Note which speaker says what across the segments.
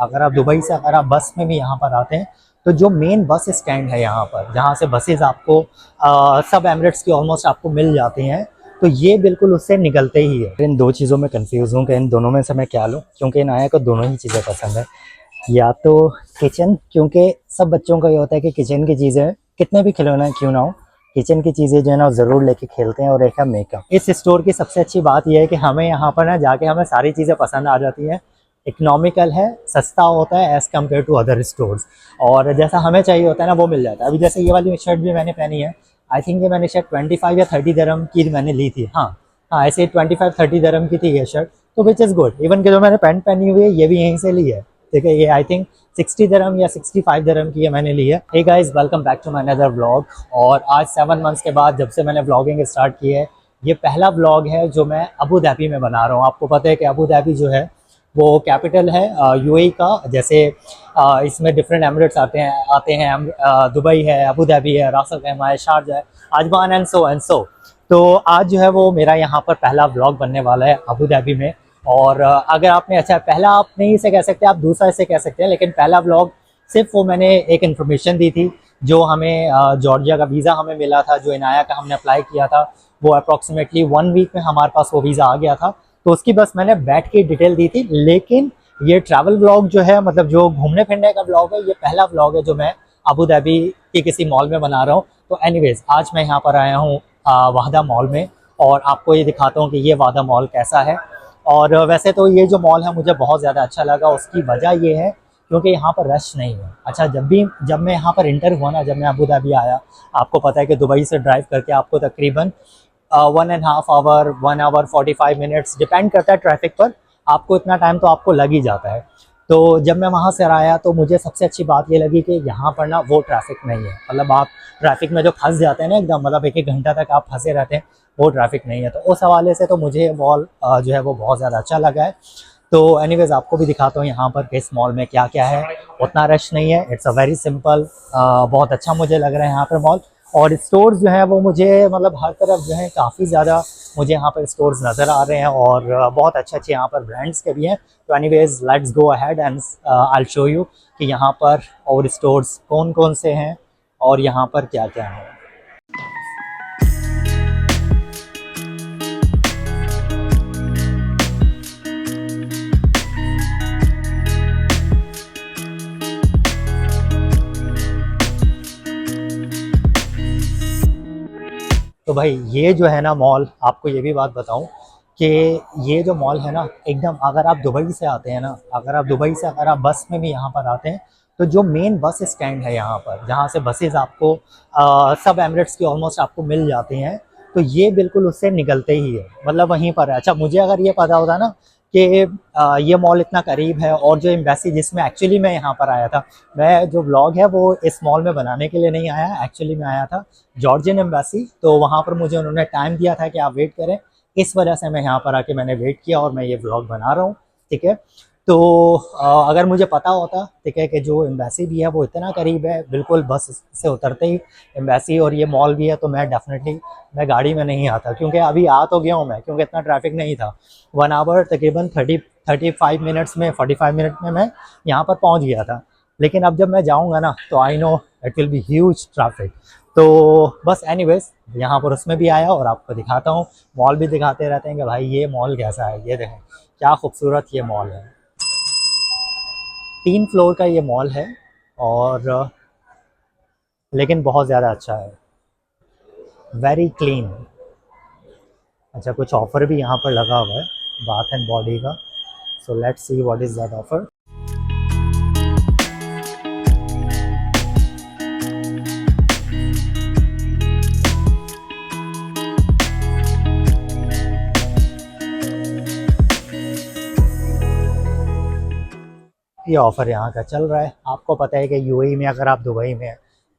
Speaker 1: अगर आप दुबई से अगर आप बस में भी यहाँ पर आते हैं तो जो मेन बस स्टैंड है यहाँ पर, जहाँ से बसेज आपको सब एमिरेट्स की ऑलमोस्ट आपको मिल जाती हैं, तो ये बिल्कुल उससे निकलते ही है। इन दो चीज़ों में कंफ्यूज हूँ कि इन दोनों में से मैं क्या लूँ, क्योंकि इन आया को दोनों ही चीज़ें पसंद है। या तो किचन, क्योंकि सब बच्चों का ये होता है कि किचन की चीज़ें कितने भी खिलौना क्यों ना हो, किचन की चीज़ें जो है ना ज़रूर लेके खेलते हैं। और एक है मेकअप। इस स्टोर की सबसे अच्छी बात यह है कि हमें यहाँ पर ना जाके हमें सारी चीज़ें पसंद आ जाती हैं। इकोनॉमिकल है, सस्ता होता है as compare to other stores, और जैसा हमें चाहिए होता है ना वो मिल जाता है। अभी जैसे ये वाली शर्ट भी मैंने पहनी है, आई थिंक ये मैंने शर्ट 25 या 30 दिरहम की मैंने ली थी। हाँ हाँ, ऐसे 25-30 दिरहम की थी ये शर्ट, तो विच इज़ गुड। इवन कि जो मैंने पैंट पहनी हुई है ये भी यहीं से ली है, ठीक है। ये आई थिंक 60 दिरहम या 65 दिरहम की ये मैंने ली है। Hey guys, welcome back to my another vlog. और आज 7 मंथ्स के बाद जब से मैंने व्लॉगिंग स्टार्ट की है, ये पहला व्लॉग है जो मैं अबू धाबी में बना रहा हूँ। आपको पता है कि अबू धाबी जो है वो कैपिटल है यूएई का। जैसे इसमें डिफरेंट एमिरेट्स आते हैं दुबई है, अबू धाबी है, रास अल खैमा है, शारजा है, अजमान एंड सो। तो आज जो है वो मेरा यहाँ पर पहला व्लॉग बनने वाला है अबू धाबी में। और अगर आपने, अच्छा पहला आप नहीं इसे कह सकते, आप दूसरा इसे कह सकते हैं, लेकिन पहला व्लॉग सिर्फ वो मैंने एक इन्फॉर्मेशन दी थी। जो हमें जॉर्जिया का वीज़ा हमें मिला था, जो इनाया का हमने अप्लाई किया था, वो अप्रॉक्सीमेटली 1 वीक में हमारे पास वो वीज़ा आ गया था, तो उसकी बस मैंने बैठ के डिटेल दी थी। लेकिन ये ट्रैवल व्लॉग जो है, मतलब जो घूमने फिरने का व्लॉग है, ये पहला व्लॉग है जो मैं अबू धाबी के किसी मॉल में बना रहा हूँ। तो एनीवेज, आज मैं यहाँ पर आया हूँ वाहदा मॉल में, और आपको ये दिखाता हूँ कि ये वाहदा मॉल कैसा है। और वैसे तो ये जो मॉल है मुझे बहुत ज़्यादा अच्छा लगा। उसकी वजह ये है क्योंकि यहाँ पर रश नहीं है। अच्छा, जब मैं यहाँ पर इंटर हुआ ना, जब मैं अबू धाबी आया, आपको पता है कि दुबई से ड्राइव करके आपको तकरीबन 1.5 आवर 1 आवर 45 मिनट्स डिपेंड करता है ट्रैफिक पर, आपको इतना टाइम तो आपको लग ही जाता है। तो जब मैं वहाँ से आया तो मुझे सबसे अच्छी बात ये लगी कि यहाँ पर ना वो ट्रैफिक नहीं है। मतलब आप ट्रैफिक में जो फंस जाते हैं ना एकदम, मतलब एक घंटा तक आप फंसे रहते हैं, वो ट्रैफिक नहीं है। तो उस हवाले से तो मुझे मॉल जो है वो बहुत ज़्यादा अच्छा लगा है। तो एनीवेज़, आपको भी दिखाता हूँ यहाँ पर कि इस मॉल में क्या क्या है। उतना रश नहीं है, इट्स अ वेरी सिंपल, बहुत अच्छा मुझे लग रहा है यहाँ पर मॉल। और स्टोर्स जो है वो मुझे, मतलब हर तरफ जो है काफ़ी ज़्यादा मुझे यहाँ पर स्टोर्स नज़र आ रहे हैं, और बहुत अच्छे अच्छे यहाँ पर ब्रांड्स के भी हैं। तो anyways, let's go ahead and I will show you कि यहाँ पर और स्टोर्स कौन कौन से हैं और यहाँ पर क्या क्या है। तो भाई ये जो है ना मॉल, आपको ये भी बात बताऊं कि ये जो मॉल है ना, एकदम अगर आप दुबई से आते हैं ना, अगर आप बस में भी यहाँ पर आते हैं, तो जो मेन बस स्टैंड है यहाँ पर, जहाँ से बसेज आपको सब एमिरेट्स की ऑलमोस्ट आपको मिल जाती हैं, तो ये बिल्कुल उससे निकलते ही है, मतलब वहीं पर है। अच्छा, मुझे अगर ये पता होता ना कि ये मॉल इतना करीब है, और जो एम्बेसी जिसमें एक्चुअली मैं यहाँ पर आया था, मैं जो व्लॉग है वो इस मॉल में बनाने के लिए नहीं आया, एक्चुअली मैं आया था जॉर्जियन एम्बेसी। तो वहाँ पर मुझे उन्होंने टाइम दिया था कि आप वेट करें, इस वजह से मैं यहाँ पर आके मैंने वेट किया और मैं ये व्लॉग बना रहा हूँ, ठीक है। तो अगर मुझे पता होता, ठीक है, कि जो एम्बेसी भी है वो इतना करीब है, बिल्कुल बस से उतरते ही एम्बेसी और ये मॉल भी है, तो मैं डेफिनेटली मैं गाड़ी में नहीं आता, क्योंकि अभी आ तो गया हूँ मैं, क्योंकि इतना ट्रैफिक नहीं था। 1 आवर तकरीबन 35 मिनट्स में, 45 मिनट में मैं यहाँ पर पहुँच गया था। लेकिन अब जब मैं जाऊँगा ना तो I know it will be huge traffic. तो बस एनीवेज, यहाँ पर उसमें भी आया और आपको दिखाता हूँ। मॉल भी दिखाते रहते हैं कि भाई ये मॉल कैसा है, ये देखें क्या खूबसूरत ये मॉल है। 3 फ्लोर का ये मॉल है, और लेकिन बहुत ज़्यादा अच्छा है, वेरी क्लीन। अच्छा, कुछ ऑफ़र भी यहाँ पर लगा हुआ है बाथ एंड बॉडी का, so let's see what is that offer. ये ऑफ़र यहाँ का चल रहा है। आपको पता है कि यूएई में, अगर आप दुबई में,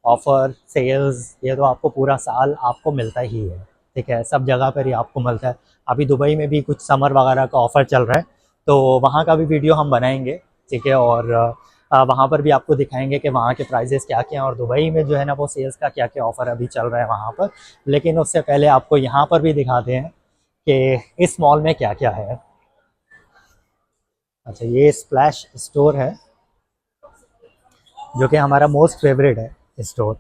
Speaker 1: ऑफ़र सेल्स ये तो आपको पूरा साल आपको मिलता ही है, ठीक है, सब जगह पर ही आपको मिलता है। अभी दुबई में भी कुछ समर वगैरह का ऑफ़र चल रहा है, तो वहाँ का भी वीडियो हम बनाएंगे, ठीक है। और वहाँ पर भी आपको दिखाएंगे कि वहाँ के प्राइजेस क्या क्या हैं, और दुबई में जो है ना वो सेल्स का क्या क्या ऑफ़र अभी चल रहा है वहाँ पर। लेकिन उससे पहले आपको यहाँ पर भी दिखाते हैं कि इस मॉल में क्या क्या है। अच्छा, ये स्प्लैश स्टोर है, जो कि हमारा मोस्ट फेवरेट है स्टोर।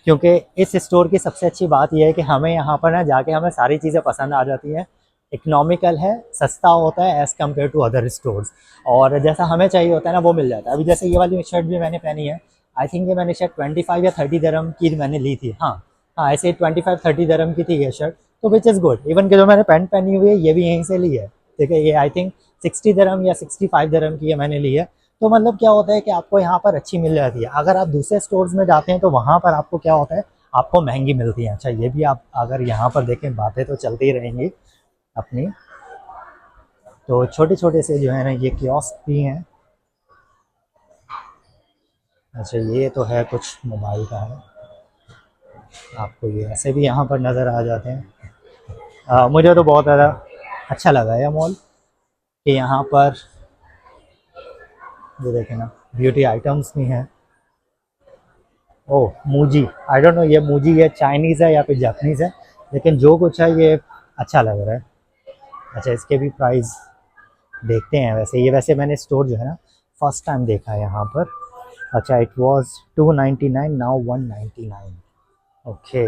Speaker 1: क्योंकि इस स्टोर की सबसे अच्छी बात यह है कि हमें यहाँ पर ना जाके हमें सारी चीज़ें पसंद आ जाती हैं। इकोनॉमिकल है, सस्ता होता है as compare to other stores, और जैसा हमें चाहिए होता है ना वो मिल जाता है। अभी जैसे ये वाली शर्ट भी मैंने पहनी है, आई थिंक ये मैंने शायद 25 या 30 दिरहम की मैंने ली थी। हाँ हाँ, ऐसे 25-30 दिरहम की थी ये शर्ट, तो विच इज़ गुड। इवन कि जो मैंने पैंट पहनी हुई है ये भी यहीं से ली है, ठीक है। ये आई थिंक 60 दिरहम या 65 दिरहम की ये मैंने ली है। तो मतलब क्या होता है कि आपको यहाँ पर अच्छी मिल जाती है। अगर आप दूसरे स्टोर्स में जाते हैं तो वहाँ पर आपको क्या होता है, आपको महंगी मिलती है। अच्छा ये भी आप अगर यहाँ पर देखें, बातें तो चलती ही रहेंगी अपनी। तो छोटे छोटे से जो है ना ये कियोस्क भी हैं। अच्छा ये तो है कुछ मोबाइल का है, आपको ये ऐसे भी यहाँ पर नज़र आ जाते हैं। मुझे तो बहुत ज़्यादा अच्छा लगा ये मॉल कि यहाँ पर ये देखें ना ब्यूटी आइटम्स भी हैं। ओह मूजी, आई डोंट नो ये मूजी ये चाइनीज़ है या फिर जापानीज़ है, लेकिन जो कुछ है ये अच्छा लग रहा है। अच्छा इसके भी प्राइस देखते हैं। वैसे मैंने स्टोर जो है ना फर्स्ट टाइम देखा है यहाँ पर। अच्छा इट वाज 299, नाउ 199। ओके,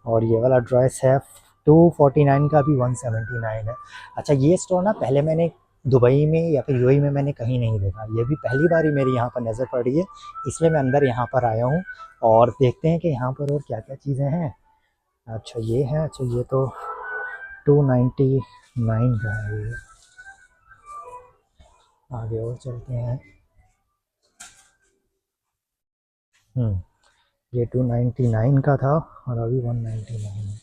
Speaker 1: और ये वाला ड्रेस है 249 का भी 179 है। अच्छा ये स्टोर ना पहले मैंने दुबई में या फिर यूएई में मैंने कहीं नहीं देखा, ये भी पहली बार ही मेरी यहाँ पर नज़र पड़ रही है, इसलिए मैं अंदर यहाँ पर आया हूँ। और देखते हैं कि यहाँ पर और क्या क्या चीज़ें हैं। अच्छा ये है, अच्छा ये तो 299 का है ये। आगे और चलते हैं। ये 299 का था और अभी 199 है,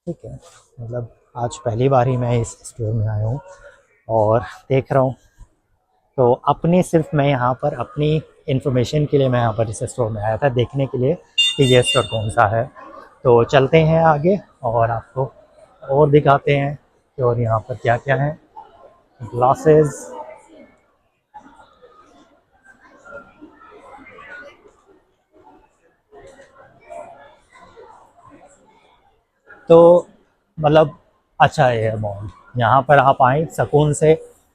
Speaker 1: ठीक है। मतलब आज पहली बार ही मैं इस स्टोर में आया हूँ और देख रहा हूँ। तो अपनी सिर्फ मैं यहाँ पर अपनी इन्फॉर्मेशन के लिए मैं यहाँ पर इस स्टोर में आया था, देखने के लिए कि ये स्टोर कौन सा है। तो चलते हैं आगे और आपको और दिखाते हैं कि और यहाँ पर क्या क्या है। ग्लासेस, तो मतलब अच्छा है मॉल, यहाँ पर आप आएँ सुकून से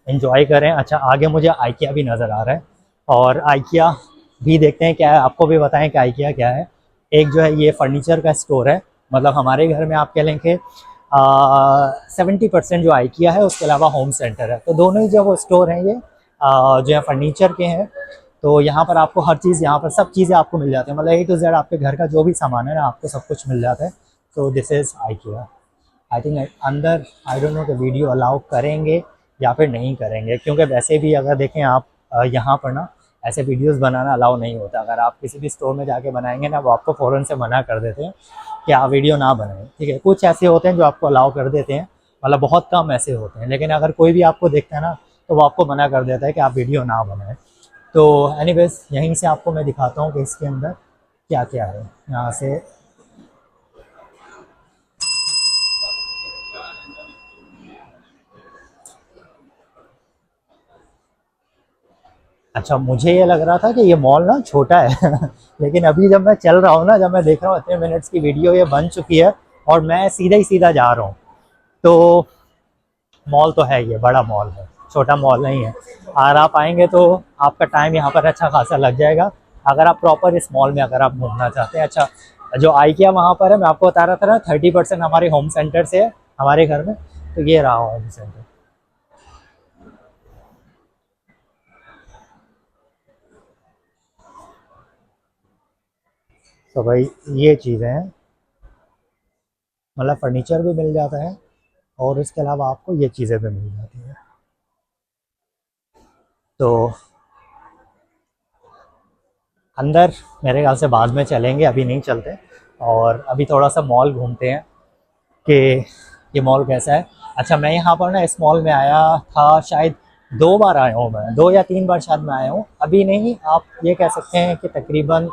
Speaker 1: एंजॉय करें। अच्छा आगे मुझे आइकिया भी नज़र आ रहा है, और आइकिया भी देखते हैं क्या है, आपको भी बताएं कि आइकिया क्या है। एक जो है ये फर्नीचर का स्टोर है, मतलब हमारे घर में आप कह लें कि 70% जो आइकिया है, उसके अलावा होम सेंटर है। तो दोनों ही जो वो स्टोर हैं ये जो है फर्नीचर के हैं। तो यहाँ पर आपको हर चीज़, यहाँ पर सब चीज़ें आपको मिल जाती है, मतलब A to Z आपके घर का जो भी सामान है ना आपको सब कुछ मिल जाता है। तो this is IKEA. I think अंदर आई डोंट नो कि वीडियो अलाउ करेंगे या फिर नहीं करेंगे, क्योंकि वैसे भी अगर देखें आप यहाँ पर ना ऐसे वीडियोस बनाना अलाउ नहीं होता। अगर आप किसी भी स्टोर में जाके बनाएंगे ना, वो आपको फ़ौरन से मना कर देते हैं कि आप वीडियो ना बनाएं, ठीक है। कुछ ऐसे होते हैं जो आपको अलाउ कर देते हैं, मतलब बहुत कम ऐसे होते हैं, लेकिन अगर कोई भी आपको देखता है ना तो वो आपको मना कर देता है कि आप वीडियो ना बनाएं। तो एनीवेज यहीं से आपको मैं दिखाता हूँ कि इसके अंदर क्या क्या है। यहाँ से अच्छा मुझे ये लग रहा था कि ये मॉल ना छोटा है लेकिन अभी जब मैं चल रहा हूँ ना, जब मैं देख रहा हूँ इतने मिनट्स की वीडियो ये बन चुकी है और मैं सीधा ही सीधा जा रहा हूँ। तो मॉल तो है, ये बड़ा मॉल है, छोटा मॉल नहीं है। अगर आप आएंगे तो आपका टाइम यहाँ पर अच्छा खासा लग जाएगा, अगर आप प्रॉपर इस मॉल में अगर आप घूमना चाहते हैं। अच्छा जो आइकिया वहाँ पर है, मैं आपको बता रहा था ना 30% हमारे होम सेंटर से है हमारे घर में, तो ये रहा होम सेंटर। तो भाई ये चीज़ें हैं, मतलब फर्नीचर भी मिल जाता है और इसके अलावा आपको ये चीज़ें भी मिल जाती हैं। तो अंदर मेरे ख्याल से बाद में चलेंगे, अभी नहीं चलते, और अभी थोड़ा सा मॉल घूमते हैं कि ये मॉल कैसा है। अच्छा मैं यहाँ पर ना इस मॉल में आया था शायद 2 बार आया हूँ, मैं 2 या 3 बार शायद मैं आया हूँ। अभी नहीं, आप ये कह सकते हैं कि तकरीबन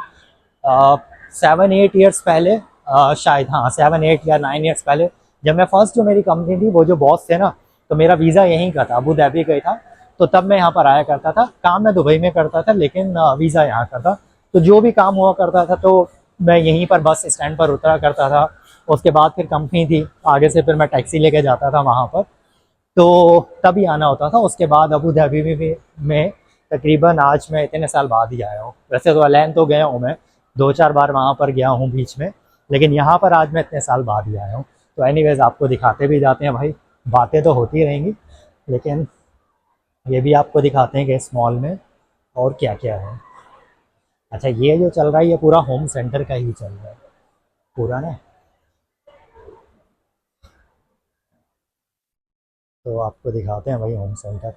Speaker 1: 7-8 ईयर्स पहले, शायद हाँ 7-8 या 9 ईयर्स पहले, जब मैं फर्स्ट जो मेरी कंपनी थी वो जो बॉस थे ना, तो मेरा वीज़ा यहीं का था, अबू धाबी का ही था। तो तब मैं यहाँ पर आया करता था, काम मैं दुबई में करता था लेकिन वीज़ा यहाँ का था। तो जो भी काम हुआ करता था तो मैं यहीं पर बस स्टैंड पर उतरा करता था। उसके बाद फिर कंपनी थी आगे से, फिर मैं टैक्सी लेके जाता था वहाँ पर, तो तभी आना होता था। उसके बाद अबू धाबी में तकरीबन आज मैं इतने साल बाद ही आया हूँ। वैसे तो अलैन तो गया हूँ मैं, 2-4 बार वहाँ पर गया हूँ बीच में, लेकिन यहाँ पर आज मैं इतने साल बाद ही आया हूँ। तो एनीवेज़ आपको दिखाते भी जाते हैं भाई, बातें तो होती रहेंगी, लेकिन ये भी आपको दिखाते हैं कि इस मॉल में और क्या क्या है। अच्छा, ये जो चल रहा है ये पूरा होम सेंटर का ही चल रहा है पूरा ना, तो आपको दिखाते हैं भाई होम सेंटर।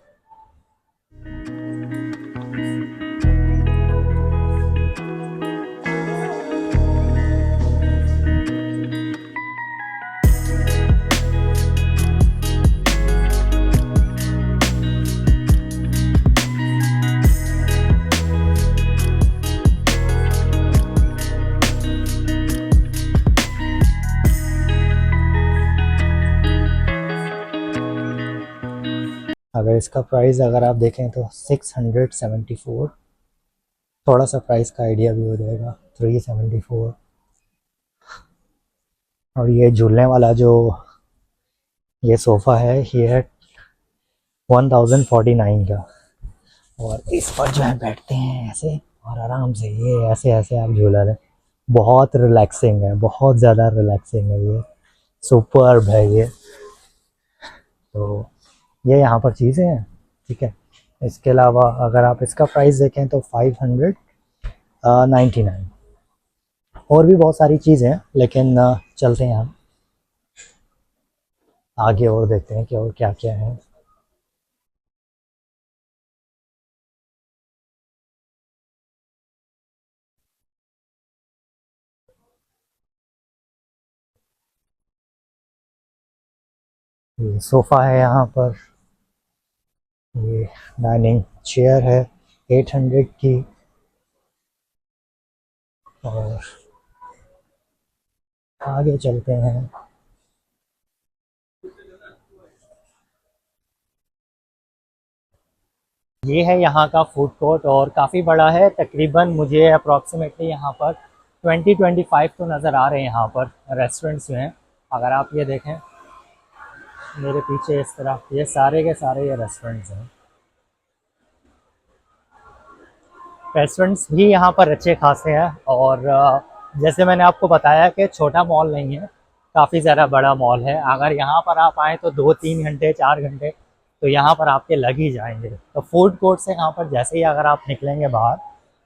Speaker 1: अगर इसका प्राइस अगर आप देखें तो 674, थोड़ा सा प्राइस का आइडिया भी हो जाएगा, 374। और ये झूलने वाला जो ये सोफ़ा है ये है 1049 का, और इस पर जो है बैठते हैं ऐसे और आराम से ये ऐसे ऐसे आप झूला रहे, बहुत रिलैक्सिंग है, बहुत ज़्यादा रिलैक्सिंग है ये, सुपर्ब है ये। तो ये यहाँ पर चीज़ें हैं, ठीक है। इसके अलावा अगर आप इसका प्राइस देखें तो 599। और भी बहुत सारी चीज़ें हैं, लेकिन चलते हैं हम आगे और देखते हैं कि और क्या क्या है। ये सोफ़ा है यहाँ पर, ये डाइनिंग चेयर है 800 की, और आगे चलते हैं। ये है यहाँ का फूड कोर्ट और काफ़ी बड़ा है, तकरीबन मुझे अप्रॉक्सीमेटली यहाँ पर 20-25 तो नज़र आ रहे हैं यहाँ पर रेस्टोरेंट्स जो हैं। अगर आप ये देखें मेरे पीछे इस तरह, ये सारे के सारे ये रेस्टोरेंट्स हैं। रेस्टोरेंट्स भी यहाँ पर अच्छे खासे हैं, और जैसे मैंने आपको बताया कि छोटा मॉल नहीं है, काफ़ी ज़्यादा बड़ा मॉल है। अगर यहाँ पर आप आएँ तो 2-3 घंटे 4 घंटे तो यहाँ पर आपके लग ही जाएंगे। तो फूड कोर्ट से यहाँ पर जैसे ही अगर आप निकलेंगे बाहर,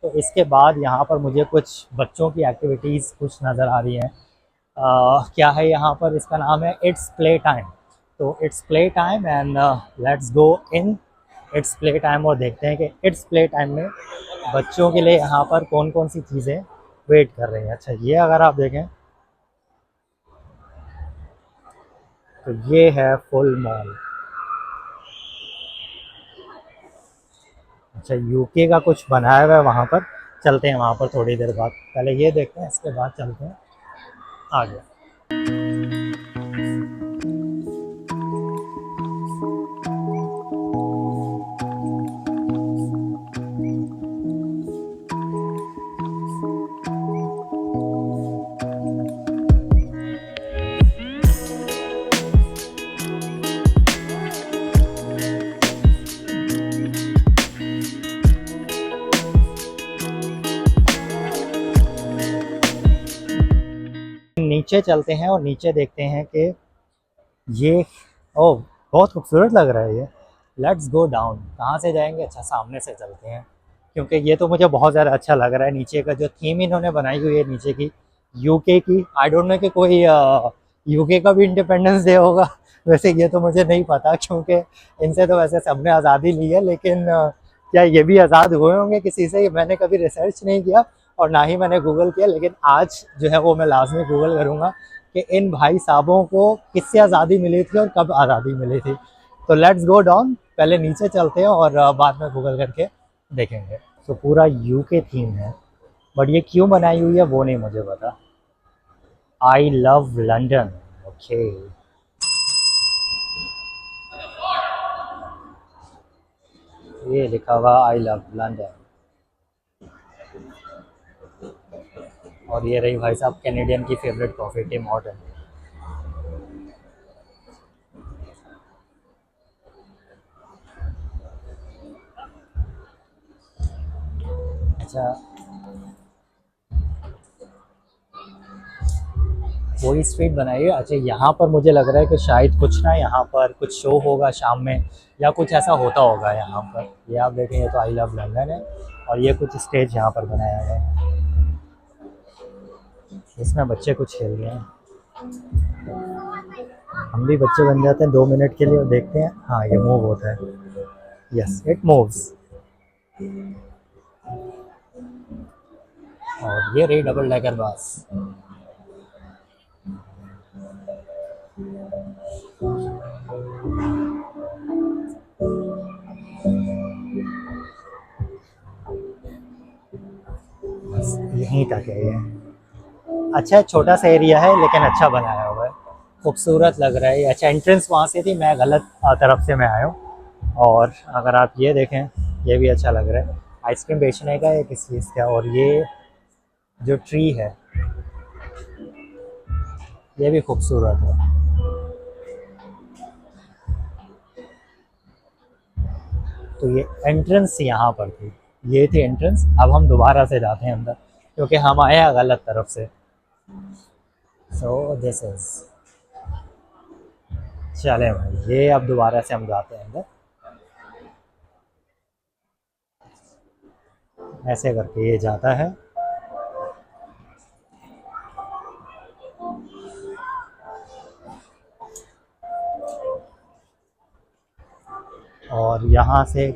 Speaker 1: तो इसके बाद यहाँ पर मुझे कुछ बच्चों की एक्टिविटीज़ कुछ नज़र आ रही हैं। क्या है यहाँ पर, इसका नाम है इट्स प्ले टाइम। तो it's play time and let's go in its play time, और देखते हैं कि इट्स प्ले टाइम में बच्चों के लिए यहाँ पर कौन कौन सी चीज़ें वेट कर रही हैं। अच्छा, ये अगर आप देखें तो ये है फुल मॉल। अच्छा, यूके का कुछ बनाया हुआ है वहाँ पर, चलते हैं वहाँ पर थोड़ी देर बाद, पहले ये देखते हैं इसके बाद चलते हैं आगे। नीचे चलते हैं और नीचे देखते हैं कि ये, ओह बहुत खूबसूरत लग रहा है ये। लेट्स गो डाउन, कहाँ से जाएंगे? अच्छा, सामने से चलते हैं, क्योंकि ये तो मुझे बहुत ज़्यादा अच्छा लग रहा है। नीचे का जो थीम इन्होंने बनाई हुई है नीचे की, यूके की, आई डोंट नो कि कोई यूके का भी इंडिपेंडेंस डे होगा। वैसे ये तो मुझे नहीं पता, क्योंकि इनसे तो वैसे सबने आज़ादी ली है, लेकिन क्या ये भी आज़ाद हुए होंगे किसी से, मैंने कभी रिसर्च नहीं किया और ना ही मैंने गूगल किया, लेकिन आज जो है वो मैं लाजमी गूगल करूँगा कि इन भाई साहबों को किससे आज़ादी मिली थी और कब आज़ादी मिली थी। तो लेट्स गो डाउन, पहले नीचे चलते हैं और बाद में गूगल करके देखेंगे। तो पूरा यूके थीम है, बट ये क्यों बनाई हुई है वो नहीं मुझे पता। I love London, okay. ये लिखा हुआ आई लव लंदन, और ये रही भाई साहब कैनेडियन की फेवरेट कॉफ़ी, टिम हॉर्टन। अच्छा, वही स्ट्रीट बनाई है। अच्छा, यहाँ पर मुझे लग रहा है कि शायद कुछ ना, यहाँ पर कुछ शो होगा शाम में या कुछ ऐसा होता होगा यहाँ पर। ये आप देखेंगे तो आई लव लंदन है, और ये कुछ स्टेज यहाँ पर बनाया गया है, इसमें बच्चे कुछ खेल रहे हैं। हम भी बच्चे बन जाते हैं 2 मिनट के लिए और देखते हैं। हाँ, ये मूव होता है। Yes, it moves. और ये रही डबल डेकर बस। बस यहीं तक है ये। अच्छा, छोटा सा एरिया है लेकिन अच्छा बनाया हुआ है, खूबसूरत लग रहा है। अच्छा, एंट्रेंस वहाँ से थी, मैं गलत तरफ से मैं आया हूँ। और अगर आप ये देखें, ये भी अच्छा लग रहा है, आइसक्रीम बेचने का है किस चीज़ का। और ये जो ट्री है ये भी खूबसूरत है। तो ये एंट्रेंस यहाँ पर थी, ये थी एंट्रेंस। अब हम दोबारा से जाते हैं अंदर क्योंकि हम आए हैं गलत तरफ से। सो दिस इज, चले भाई, ये अब दोबारा से हम जाते हैं अंदर, ऐसे करके ये जाता है। और यहाँ से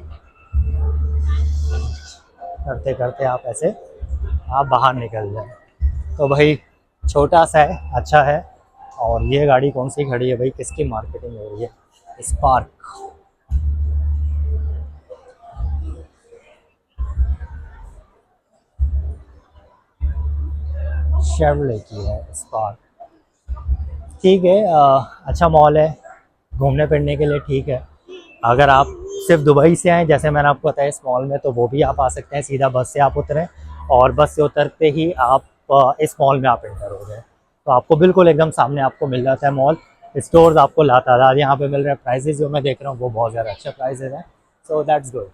Speaker 1: करते करते आप ऐसे आप बाहर निकल जाए। तो भाई छोटा सा है, अच्छा है। और ये गाड़ी कौन सी खड़ी है भाई, किसकी मार्केटिंग हो रही है? स्पार्क, शेवरले की है स्पार्क। ठीक है, अच्छा मॉल है, घूमने फिरने के लिए ठीक है। अगर आप सिर्फ दुबई से आए, जैसे मैंने आपको बताया, इस मॉल में, तो वो भी आप आ सकते हैं। सीधा बस से आप उतरें और बस से उतरते ही आप इस मॉल में आप एंटर हो गए, तो आपको बिल्कुल एकदम सामने आपको मिल जाता है मॉल। स्टोर्स आपको लातादार यहाँ पे मिल रहे हैं। प्राइजेज जो मैं देख रहा हूँ वो बहुत ज़्यादा अच्छे प्राइजेज हैं, सो दैट्स गुड।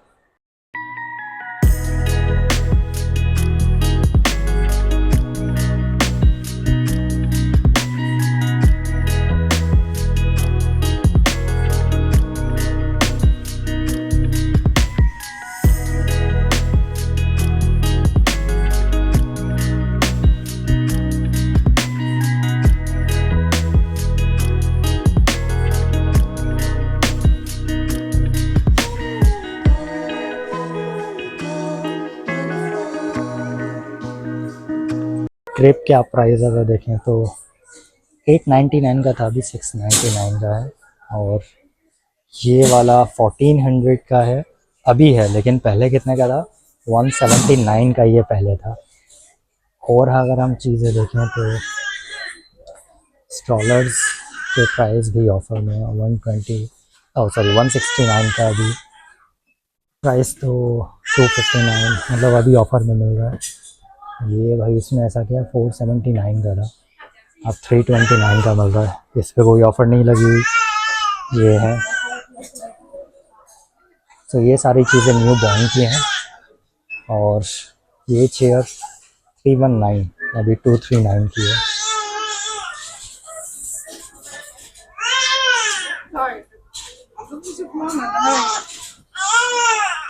Speaker 1: ट्रिप के आप प्राइस अगर देखें तो 899 का था, अभी 699 का है। और ये वाला 1400 का है अभी है, लेकिन पहले कितने का था? 179 का ये पहले था। और अगर हम चीज़ें देखें तो स्ट्रॉलर्स के प्राइस भी ऑफर में है। 120, ओह सॉरी, 169 का अभी प्राइस, तो 259 मतलब अभी ऑफर में मिल रहा है। ये भाई इसमें ऐसा क्या, 479 का था, अब 329 का मिल रहा है। इस पर कोई ऑफ़र नहीं लगी हुई, ये है। तो ये सारी चीज़ें न्यू बॉर्न की हैं। और ये चेयर 319 अभी 239 की है।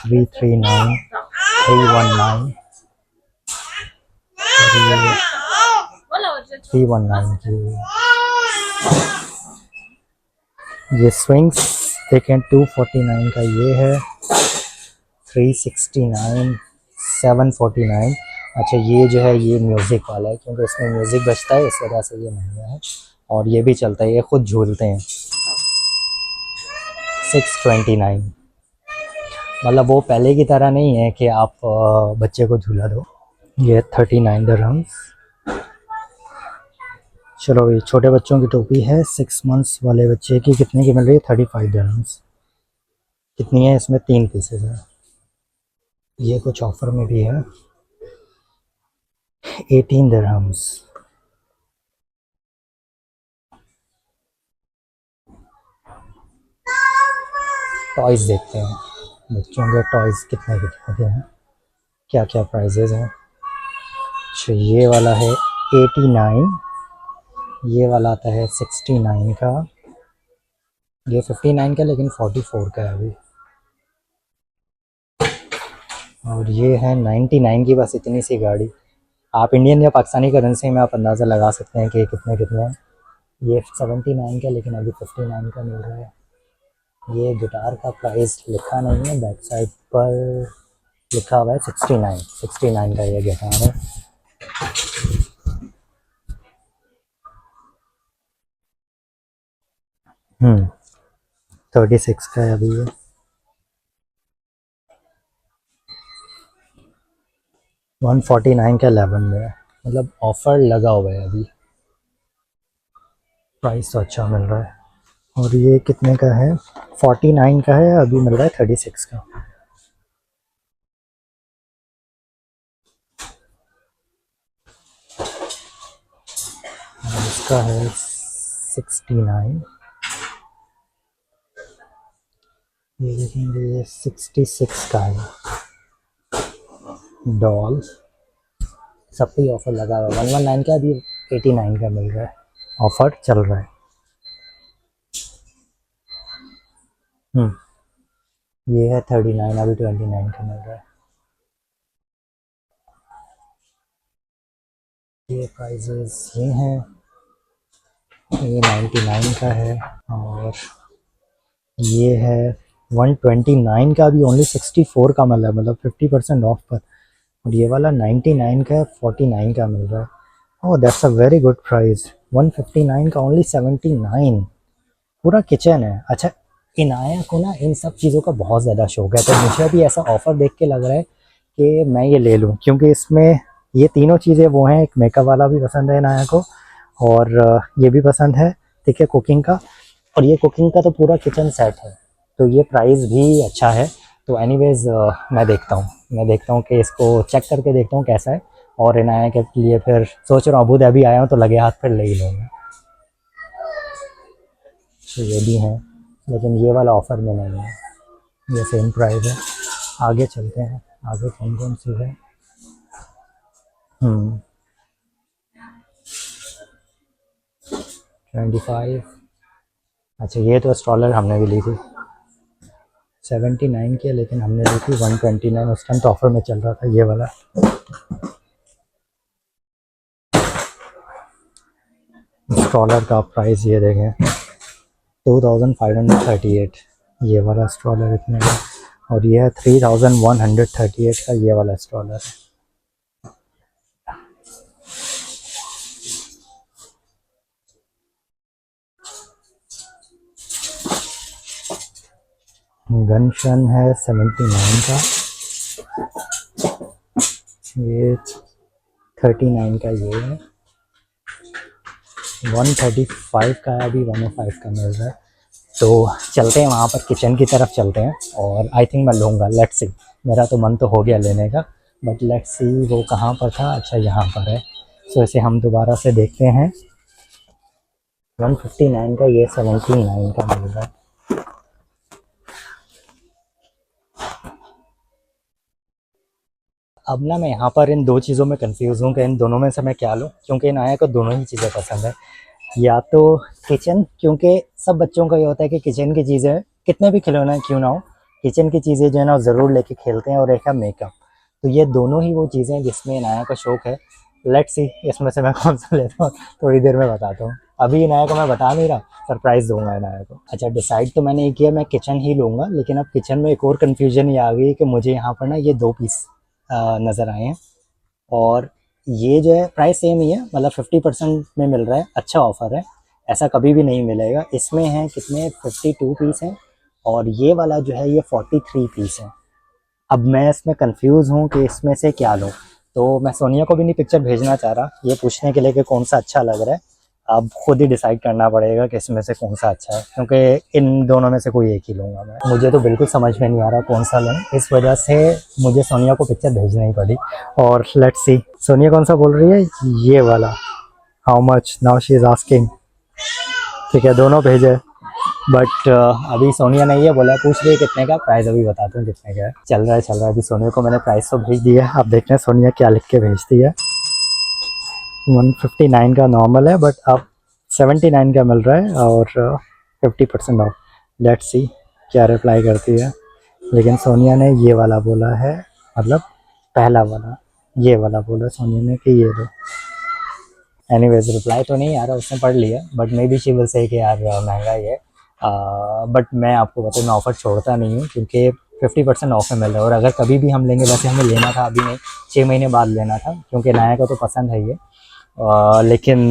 Speaker 1: थ्री थ्री नाइन 319 319 की। ये स्विंग्स देखें 249 का ये है, 369 749। अच्छा, ये जो है ये म्यूज़िक वाला है, क्योंकि इसमें म्यूज़िक बजता है, इस वजह से ये महंगा है। और ये भी चलता है, ये खुद झूलते हैं, 629। मतलब वो पहले की तरह नहीं है कि आप बच्चे को झूला दो। ये 39 दिरहम्स। चलो, ये छोटे बच्चों की टोपी है, 6 मंथ्स वाले बच्चे की कितने की मिल रही है? 35 दिरहम्स। कितनी है? इसमें 3 पीसेज है। ये कुछ ऑफर में भी है, 18 दिरहम्स। टॉयज़ देखते हैं, बच्चों के टॉयज़ कितने कितने के हैं। क्या क्या प्राइजेज हैं। अच्छा ये वाला है 89, ये वाला आता है 69 का, ये 59 का लेकिन 44 का है अभी, और ये है 99 की। बस इतनी सी गाड़ी। आप इंडियन या पाकिस्तानी करेंसी में आप अंदाज़ा लगा सकते हैं कि कितने कितने हैं। ये 79 का लेकिन अभी 59 का मिल रहा है। ये गिटार का प्राइस लिखा नहीं है, बैक साइड पर लिखा हुआ है 69 का ये गिटार है। 36 का है अभी ये। 149 का 11 में है, मतलब ऑफर लगा हुआ है अभी, प्राइस तो अच्छा मिल रहा है। और ये कितने का है, 49 का है, अभी मिल रहा है 36 का। और इसका है 69, ये देखेंगे ये 66 का है। डॉल सब पे ऑफर लगा हुआ है। 119 का अभी 89 का मिल रहा है, ऑफर चल रहा है। ये है 39, अभी 29 का मिल रहा है। ये प्राइजेस ये हैं, ये 99 का है, और ये है 129 का, अभी ओनली 64 का मिल रहा है, मतलब 50% ऑफ पर। और ये वाला 99 का 49 का मिल रहा है। Oh that's a very good price, 159 का ओनली 79। पूरा किचन है। अच्छा, इनाया को ना इन सब चीज़ों का बहुत ज़्यादा शौक है, तो मुझे भी ऐसा ऑफ़र देख के लग रहा है कि मैं ये ले लूँ, क्योंकि इसमें ये तीनों चीज़ें वो हैं। एक मेकअप वाला भी पसंद है इनाया को, और ये भी पसंद है, ठीक है, कुकिंग का, और ये कुकिंग का तो पूरा किचन सेट है, तो ये प्राइस भी अच्छा है। तो एनीवेज़ मैं देखता हूँ कि इसको चेक करके देखता हूँ कैसा है, और इनाया के लिए फिर सोच रहा हूँ अबू धाबी आया हूँ तो लगे हाथ फिर ले ही लूँगा। तो ये भी हैं, लेकिन ये वाला ऑफ़र में नहीं है, ये सेम प्राइस है। आगे चलते हैं, आगे कौन कौन सी है। 25। अच्छा ये तो स्ट्रॉलर हमने भी ली थी, 79 की है, लेकिन हमने ली थी 129, उस टाइम तो ऑफर में चल रहा था ये वाला। स्ट्रॉलर का प्राइस ये देखें, 2538, ये वाला स्ट्रॉलर इतने का, और ये है 3138 का ये वाला स्ट्रॉलर। गनशन है 79 का, ये 39 का ये है, 135 का है, अभी 105 का मिल रहा है। तो चलते हैं वहाँ पर, किचन की तरफ चलते हैं, और आई थिंक मैं लूँगा, लेट्स सी। मेरा तो मन तो हो गया लेने का, बट लेट्स सी वो कहाँ पर था। अच्छा यहाँ पर है, सो इसे हम दोबारा से देखते हैं। 159 का, ये 79 का मिल रहा है। अब ना मैं यहाँ पर इन दो चीज़ों में कंफ्यूज हूँ कि इन दोनों में से मैं क्या लूँ, क्योंकि इन आया को दोनों ही चीज़ें पसंद है। या तो किचन, क्योंकि सब बच्चों का ये होता है कि किचन की चीज़ें कितने भी खिलौना क्यों ना हो, किचन की चीज़ें जो है ना ज़रूर लेके खेलते हैं, और एक है मेकअप। तो ये दोनों ही वो चीज़ें हैं जिसमें इनाया का शौक़ है। लेट्स सी इसमें से मैं कौन सा लेता हूँ, थोड़ी देर में बताता हूँ। अभी इनाया को मैं बता नहीं रहा, सरप्राइज़ दूंगा इनाया को। अच्छा डिसाइड तो मैंने ये किया, मैं किचन ही लूँगा, लेकिन अब किचन में एक और कन्फ्यूजन ये आ गई कि मुझे यहाँ पर ना ये 2 पीस नज़र आए हैं, और ये जो है प्राइस सेम ही है, मतलब 50% में मिल रहा है, अच्छा ऑफ़र है, ऐसा कभी भी नहीं मिलेगा। इसमें हैं कितने, 52 पीस हैं, और ये वाला जो है ये 43 पीस है। अब मैं इसमें कंफ्यूज हूँ कि इसमें से क्या लूँ, तो मैं सोनिया को भी नहीं पिक्चर भेजना चाह रहा ये पूछने के लिए कि कौन सा अच्छा लग रहा है। अब खुद ही डिसाइड करना पड़ेगा कि इसमें से कौन सा अच्छा है, क्योंकि इन दोनों में से कोई एक ही लूँगा मैं। मुझे तो बिल्कुल समझ में नहीं आ रहा कौन सा लूँ, इस वजह से मुझे सोनिया को पिक्चर भेजना ही पड़ी। और लेट्स सी सोनिया कौन सा बोल रही है, ये वाला। How much, now she is asking. ठीक है दोनों भेजे, बट अभी सोनिया नहीं है, बोला पूछ रही है कितने का, प्राइस अभी बताते हैं कितने का है। चल रहा है। अभी सोनिया को मैंने प्राइस तो भेज दिया है, आप देखते हैं सोनिया क्या लिख के भेजती है। 159 का नॉर्मल है, बट अब 79 का मिल रहा है और 50% ऑफ। लेट्स सी क्या रिप्लाई करती है। लेकिन सोनिया ने ये वाला बोला है, मतलब पहला वाला ये वाला बोला सोनिया ने कि ये दो। एनीवेज रिप्लाई तो नहीं आ रहा, उसने पढ़ लिया, but may be she will say कि यार महंगा ही है। बट मैं आपको बताऊँ मैं ऑफ़र छोड़ता नहीं हूँ, क्योंकि 50% ऑफ में मिल रहा है। और अगर कभी भी हम लेंगे, वैसे हमें लेना था अभी नहीं, 6 महीने बाद लेना था, क्योंकि नया को तो पसंद है ये। लेकिन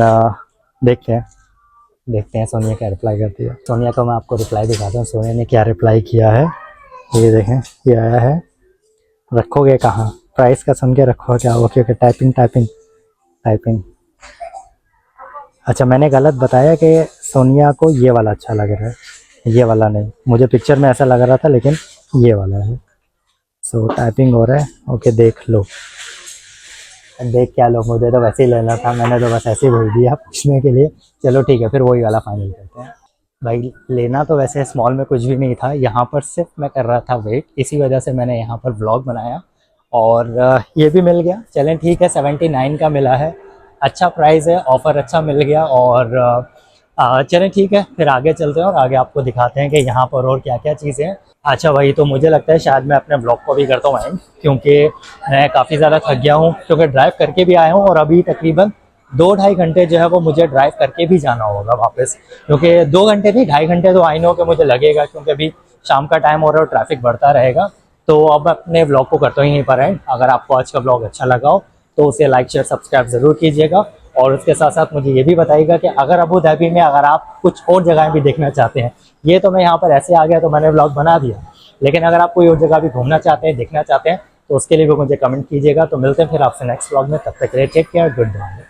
Speaker 1: देखते हैं सोनिया क्या रिप्लाई करती है। सोनिया को मैं आपको रिप्लाई दिखाता हूँ, सोनिया ने क्या रिप्लाई किया है। ये देखें, ये आया है, रखोगे कहाँ, प्राइस का सुन के रखोगे क्या। Okay okay, typing. अच्छा, मैंने गलत बताया कि सोनिया को ये वाला अच्छा लग रहा है, ये वाला नहीं, मुझे पिक्चर में ऐसा लग रहा था, लेकिन ये वाला है। सो टाइपिंग हो रहा है। ओके, देख लो, देख क्या लो, मुझे तो वैसे ही लेना था, मैंने तो बस ऐसे ही भेज दिया पूछने के लिए। चलो ठीक है, फिर वही वाला फाइनल करते हैं। भाई लेना तो वैसे स्मॉल में कुछ भी नहीं था, यहाँ पर सिर्फ मैं कर रहा था वेट, इसी वजह से मैंने यहाँ पर व्लॉग बनाया और ये भी मिल गया। चलें ठीक है, 79 का मिला है, अच्छा प्राइस है, ऑफ़र अच्छा मिल गया। और चलें ठीक है, फिर आगे चलते हैं और आगे आपको दिखाते हैं कि यहाँ पर और क्या क्या चीज़ें हैं। अच्छा भाई, तो मुझे लगता है शायद मैं अपने ब्लॉग को भी करता हूँ एंड, क्योंकि मैं काफ़ी ज़्यादा थक गया हूँ, क्योंकि ड्राइव करके भी आया हूँ और अभी तकरीबन 2-2.5 घंटे जो है वो मुझे ड्राइव करके भी जाना होगा वापस, क्योंकि 2 घंटे नहीं 2.5 घंटे तो आई नो कि मुझे लगेगा, क्योंकि अभी शाम का टाइम हो रहा है और ट्रैफिक बढ़ता रहेगा। तो अब अपने ब्लॉग को करता हूँ यहीं पर एंड। अगर आपको आज का ब्लॉग अच्छा लगा हो तो उसे लाइक शेयर सब्सक्राइब ज़रूर कीजिएगा। और उसके साथ साथ मुझे ये भी बताइएगा कि अगर अबू धाबी में अगर आप कुछ और जगह भी देखना चाहते हैं, ये तो मैं यहाँ पर ऐसे आ गया तो मैंने ब्लॉग बना दिया, लेकिन अगर आप कोई और जगह भी घूमना चाहते हैं, देखना चाहते हैं, तो उसके लिए भी मुझे कमेंट कीजिएगा। तो मिलते हैं फिर आपसे नेक्स्ट ब्लॉग में, तब तक के लिए टेक केयर, गुड बाय।